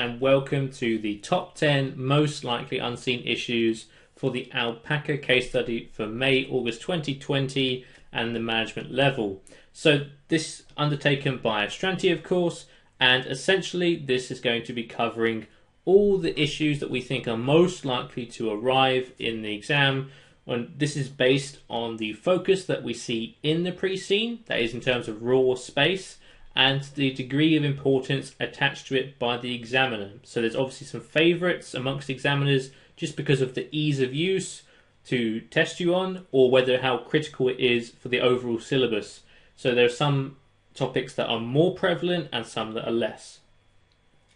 and welcome to the top 10 most likely unseen issues for the Alpaca case study for May-August 2020 and the management level. So this undertaken by Astranti, of course, and essentially this is going to be covering all the issues that we think are most likely to arrive in the exam. And this is based on the focus that we see in the pre-scene, that is in terms of raw space, and the degree of importance attached to it by the examiner. So there's obviously some favourites amongst examiners just because of the ease of use to test you on, or whether how critical it is for the overall syllabus. So there are some topics that are more prevalent and some that are less.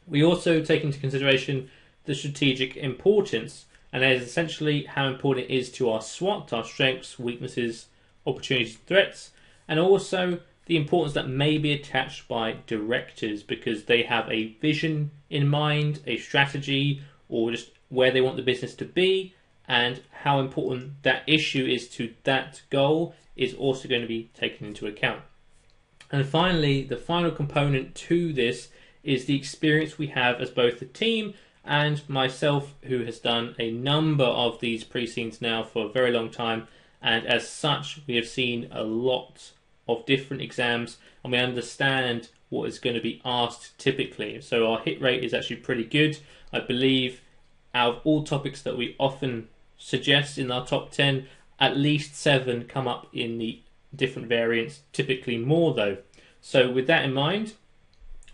We also take into consideration the strategic importance, and that is essentially how important it is to our SWOT, our strengths, weaknesses, opportunities, threats, and also the importance that may be attached by directors because they have a vision in mind, a strategy, or just where they want the business to be, and how important that issue is to that goal is also going to be taken into account. And finally, the final component to this is the experience we have as both a team and myself, who has done a number of these pre-scenes now for a very long time, and as such we have seen a lot of different exams and we understand what is going to be asked typically. So our hit rate is actually pretty good. I believe out of all topics that we often suggest in our top 10, at least 7 come up in the different variants, typically more though. So with that in mind,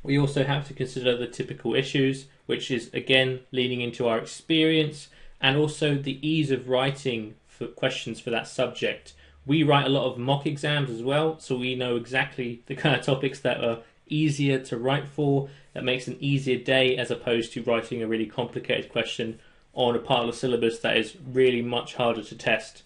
we also have to consider the typical issues, which is again leaning into our experience and also the ease of writing for questions for that subject. We write a lot of mock exams as well, so we know exactly the kind of topics that are easier to write for, that makes an easier day as opposed to writing a really complicated question on a part of the syllabus that is really much harder to test.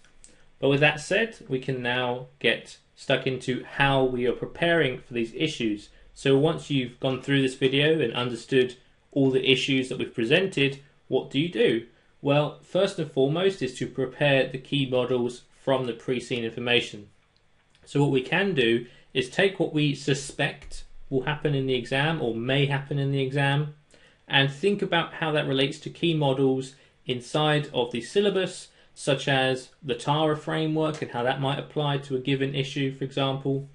But with that said, we can now get stuck into how we are preparing for these issues. So once you've gone through this video and understood all the issues that we've presented, what do you do? Well, first and foremost is to prepare the key models from the pre-scene information. So what we can do is take what we suspect will happen in the exam or may happen in the exam and think about how that relates to key models inside of the syllabus, such as the TARA framework and how that might apply to a given issue, for example.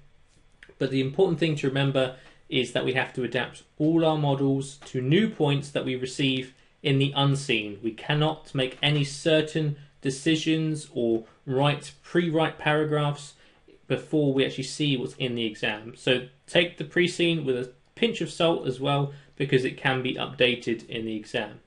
But the important thing to remember is that we have to adapt all our models to new points that we receive in the unseen. We cannot make any certain decisions or pre-write paragraphs before we actually see what's in the exam. So take the pre-scene with a pinch of salt as well, because it can be updated in the exam.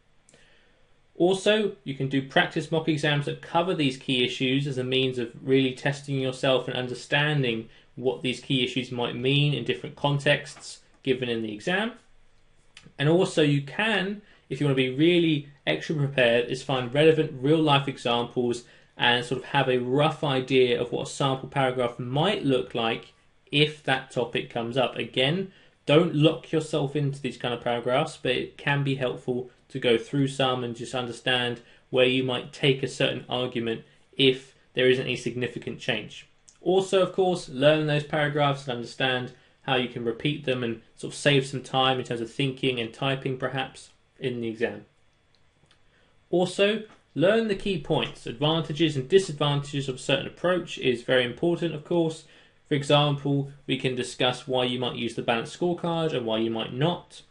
Also, you can do practice mock exams that cover these key issues as a means of really testing yourself and understanding what these key issues might mean in different contexts given in the exam. And also you can, if you want to be really extra prepared, is find relevant real-life examples and sort of have a rough idea of what a sample paragraph might look like if that topic comes up. Again, don't lock yourself into these kind of paragraphs, but it can be helpful to go through some and just understand where you might take a certain argument if there isn't any significant change. Also, of course, learn those paragraphs and understand how you can repeat them and sort of save some time in terms of thinking and typing perhaps in the exam. Also, learn the key points. Advantages and disadvantages of a certain approach is very important, of course. For example, we can discuss why you might use the balanced scorecard and why you might not.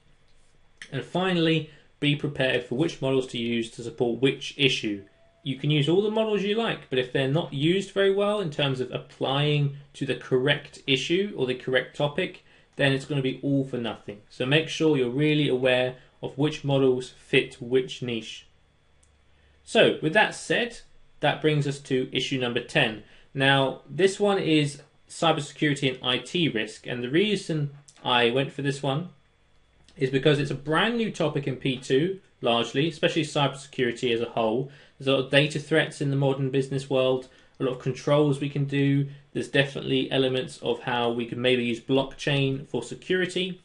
And finally, be prepared for which models to use to support which issue. You can use all the models you like, but if they're not used very well in terms of applying to the correct issue or the correct topic, then it's going to be all for nothing. So make sure you're really aware of which models fit which niche. So with that said, that brings us to issue number 10. Now this one is cybersecurity and IT risk, and the reason I went for this one is because it's a brand new topic in P2 largely, especially cybersecurity as a whole. There's a lot of data threats in the modern business world, a lot of controls we can do. There's definitely elements of how we could maybe use blockchain for security.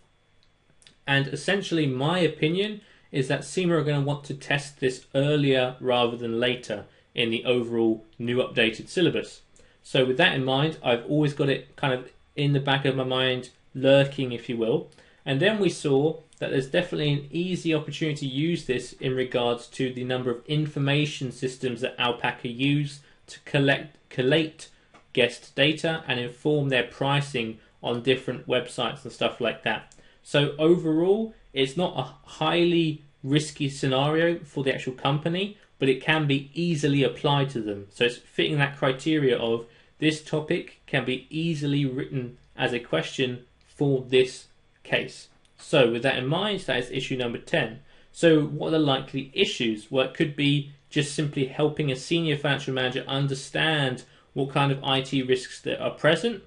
And essentially my opinion is that CIMA are going to want to test this earlier rather than later in the overall new updated syllabus. So with that in mind, I've always got it kind of in the back of my mind, lurking if you will. And then we saw that there's definitely an easy opportunity to use this in regards to the number of information systems that Alpaca use to collate guest data and inform their pricing on different websites and stuff like that. So overall, it's not a highly risky scenario for the actual company, but it can be easily applied to them. So it's fitting that criteria of this topic can be easily written as a question for this case. So with that in mind, that is issue number 10. So what are the likely issues? Well, it could be just simply helping a senior financial manager understand what kind of IT risks that are present,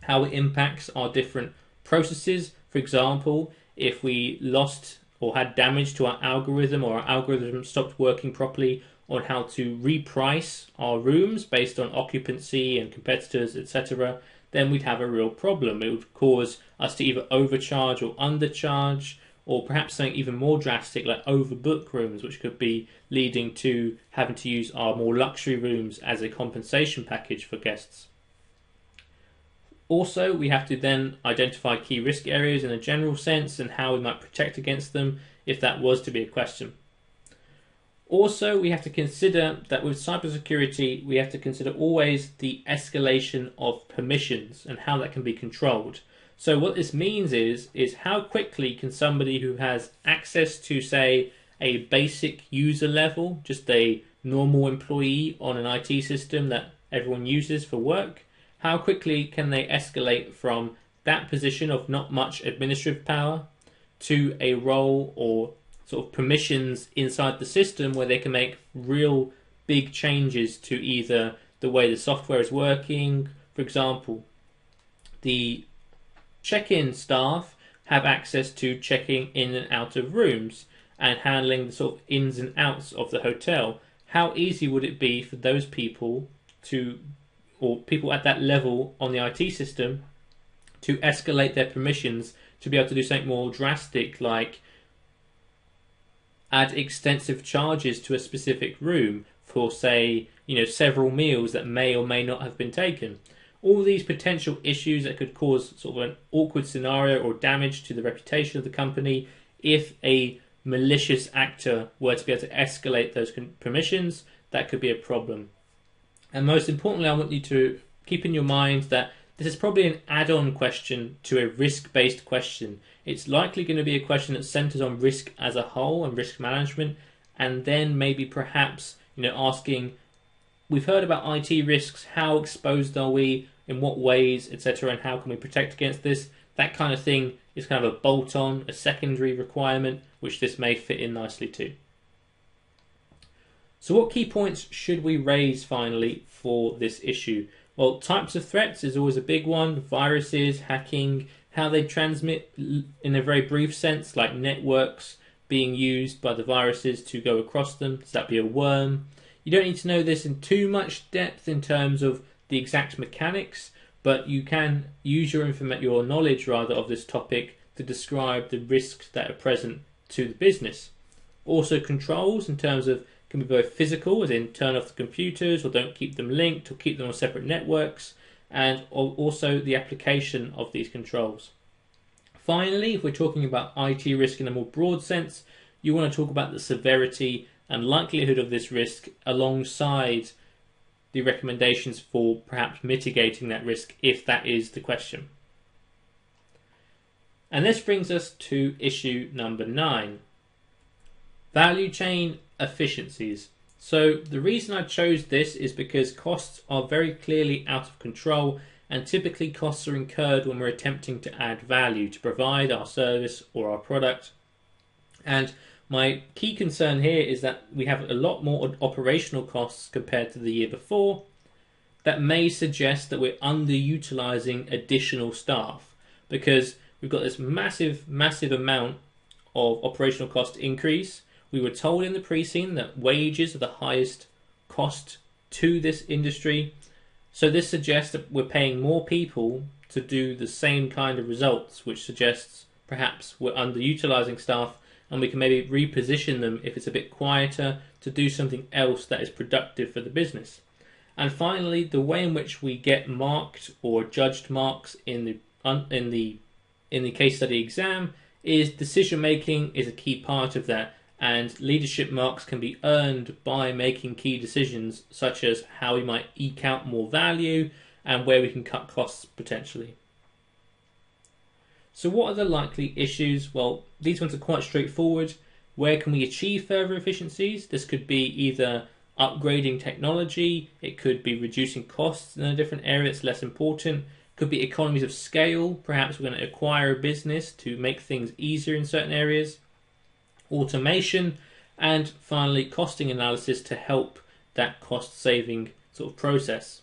how it impacts our different processes. For example, if we lost or had damage to our algorithm, or our algorithm stopped working properly on how to reprice our rooms based on occupancy and competitors, etc., then we'd have a real problem. It would cause us to either overcharge or undercharge, or perhaps something even more drastic like overbook rooms, which could be leading to having to use our more luxury rooms as a compensation package for guests. Also, we have to then identify key risk areas in a general sense and how we might protect against them if that was to be a question. Also, we have to consider that with cybersecurity, we have to consider always the escalation of permissions and how that can be controlled. So what this means is how quickly can somebody who has access to, say, a basic user level, just a normal employee on an IT system that everyone uses for work, how quickly can they escalate from that position of not much administrative power to a role or sort of permissions inside the system where they can make real big changes to either the way the software is working. For example, the check-in staff have access to checking in and out of rooms and handling the sort of ins and outs of the hotel. How easy would it be for those people to, or people at that level on the IT system, to escalate their permissions to be able to do something more drastic, like add extensive charges to a specific room for, say, several meals that may or may not have been taken. All these potential issues that could cause sort of an awkward scenario or damage to the reputation of the company if a malicious actor were to be able to escalate those permissions, that could be a problem. And most importantly, I want you to keep in your mind that this is probably an add-on question to a risk-based question. It's likely going to be a question that centers on risk as a whole and risk management, and then maybe perhaps asking, we've heard about IT risks, how exposed are we, in what ways, etc., and how can we protect against this? That kind of thing is kind of a bolt-on, a secondary requirement, which this may fit in nicely to. So what key points should we raise finally for this issue? Well, types of threats is always a big one. Viruses, hacking, how they transmit in a very brief sense, like networks being used by the viruses to go across them. So that'd be a worm. You don't need to know this in too much depth in terms of the exact mechanics, but you can use your knowledge rather of this topic to describe the risks that are present to the business. Also controls in terms of can be both physical, as in turn off the computers or don't keep them linked or keep them on separate networks, and also the application of these controls. Finally, if we're talking about IT risk in a more broad sense, you want to talk about the severity and likelihood of this risk alongside the recommendations for perhaps mitigating that risk if that is the question. And this brings us to issue number 9. Value chain efficiencies. So the reason I chose this is because costs are very clearly out of control, and typically costs are incurred when we're attempting to add value to provide our service or our product. And my key concern here is that we have a lot more operational costs compared to the year before. That may suggest that we're underutilizing additional staff because we've got this massive amount of operational cost increase. We were told in the pre-scene that wages are the highest cost to this industry. So this suggests that we're paying more people to do the same kind of results, which suggests perhaps we're underutilizing staff and we can maybe reposition them if it's a bit quieter to do something else that is productive for the business. And finally, the way in which we get marked or judged marks in the in the case study exam is decision making is a key part of that, and leadership marks can be earned by making key decisions such as how we might eke out more value and where we can cut costs potentially. So what are the likely issues? Well, these ones are quite straightforward. Where can we achieve further efficiencies? This could be either upgrading technology, it could be reducing costs in a different area that's less important, it could be economies of scale, perhaps we're going to acquire a business to make things easier in certain areas, automation, and finally costing analysis to help that cost saving sort of process.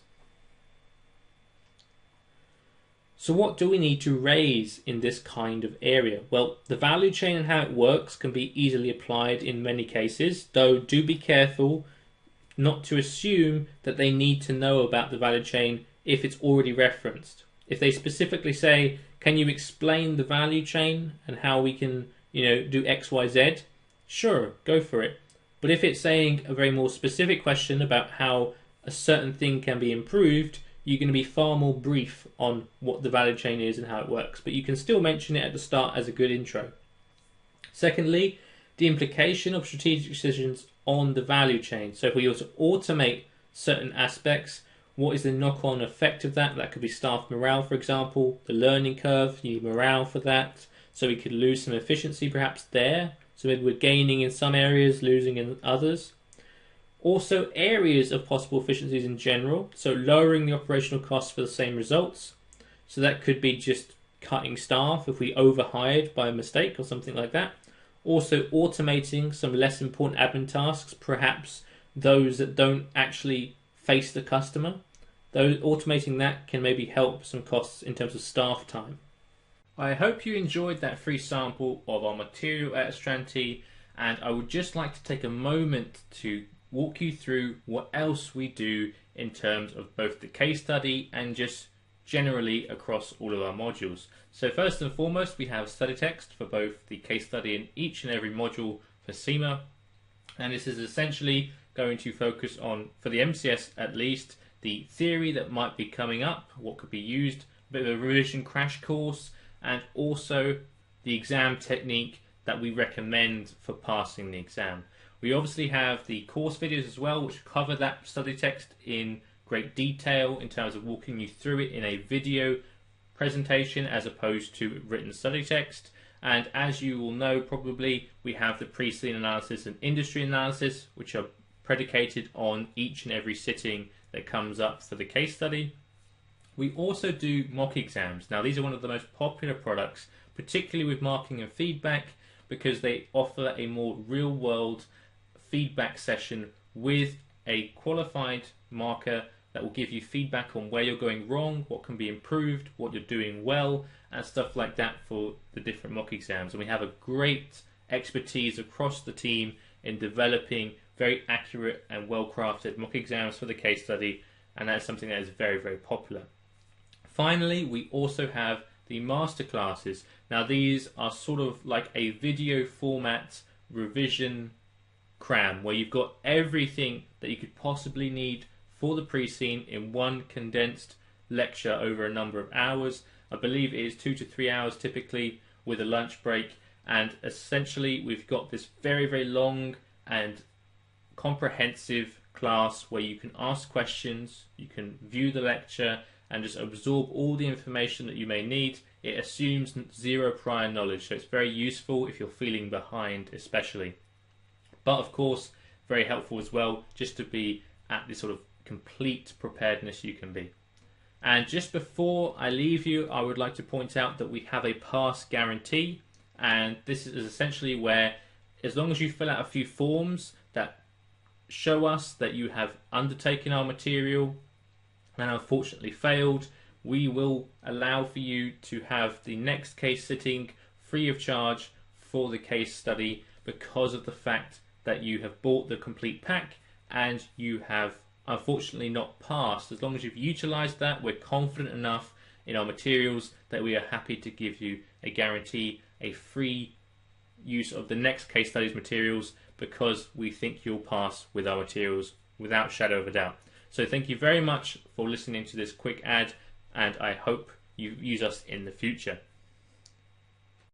So what do we need to raise in this kind of area? Well, the value chain and how it works can be easily applied in many cases, though do be careful not to assume that they need to know about the value chain if it's already referenced. If they specifically say, can you explain the value chain and how we can, do X, Y, Z? Sure, go for it. But if it's saying a very more specific question about how a certain thing can be improved, you're going to be far more brief on what the value chain is and how it works, but you can still mention it at the start as a good intro. Secondly, the implication of strategic decisions on the value chain. So if we also automate certain aspects, what is the knock-on effect of that? That could be staff morale, for example, the learning curve, you need morale for that, so we could lose some efficiency perhaps there. So maybe we're gaining in some areas, losing in others. Also, areas of possible efficiencies in general, so lowering the operational costs for the same results. So that could be just cutting staff if we overhired by a mistake or something like that. Also, automating some less important admin tasks, perhaps those that don't actually face the customer. Though automating that can maybe help some costs in terms of staff time. I hope you enjoyed that free sample of our material at Astranti, and I would just like to take a moment to walk you through what else we do in terms of both the case study and just generally across all of our modules. So first and foremost, we have study text for both the case study and each and every module for CIMA, and this is essentially going to focus on, for the MCS at least, the theory that might be coming up, what could be used, a bit of a revision crash course, and also the exam technique that we recommend for passing the exam. We obviously have the course videos as well, which cover that study text in great detail in terms of walking you through it in a video presentation as opposed to written study text. And as you will know probably, we have the pre-scene analysis and industry analysis, which are predicated on each and every sitting that comes up for the case study. We also do mock exams. Now these are one of the most popular products, particularly with marking and feedback, because they offer a more real-world feedback session with a qualified marker that will give you feedback on where you're going wrong, what can be improved, what you're doing well, and stuff like that for the different mock exams. And we have a great expertise across the team in developing very accurate and well-crafted mock exams for the case study, and that's something that is very, very popular. Finally, we also have the masterclasses. Now these are sort of like a video format revision cram, where you've got everything that you could possibly need for the pre-scene in one condensed lecture over a number of hours. I believe it is 2 to 3 hours typically with a lunch break, and essentially we've got this very, very long and comprehensive class where you can ask questions, you can view the lecture and just absorb all the information that you may need. It assumes zero prior knowledge, so it's very useful if you're feeling behind especially. But of course, very helpful as well, just to be at this sort of complete preparedness you can be. And just before I leave you, I would like to point out that we have a pass guarantee, and this is essentially where, as long as you fill out a few forms that show us that you have undertaken our material and unfortunately failed, we will allow for you to have the next case sitting free of charge for the case study, because of the fact that you have bought the complete pack and you have unfortunately not passed. As long as you've utilized that, we're confident enough in our materials that we are happy to give you a guarantee, a free use of the next case studies materials, because we think you'll pass with our materials without shadow of a doubt. So thank you very much for listening to this quick ad, and I hope you use us in the future.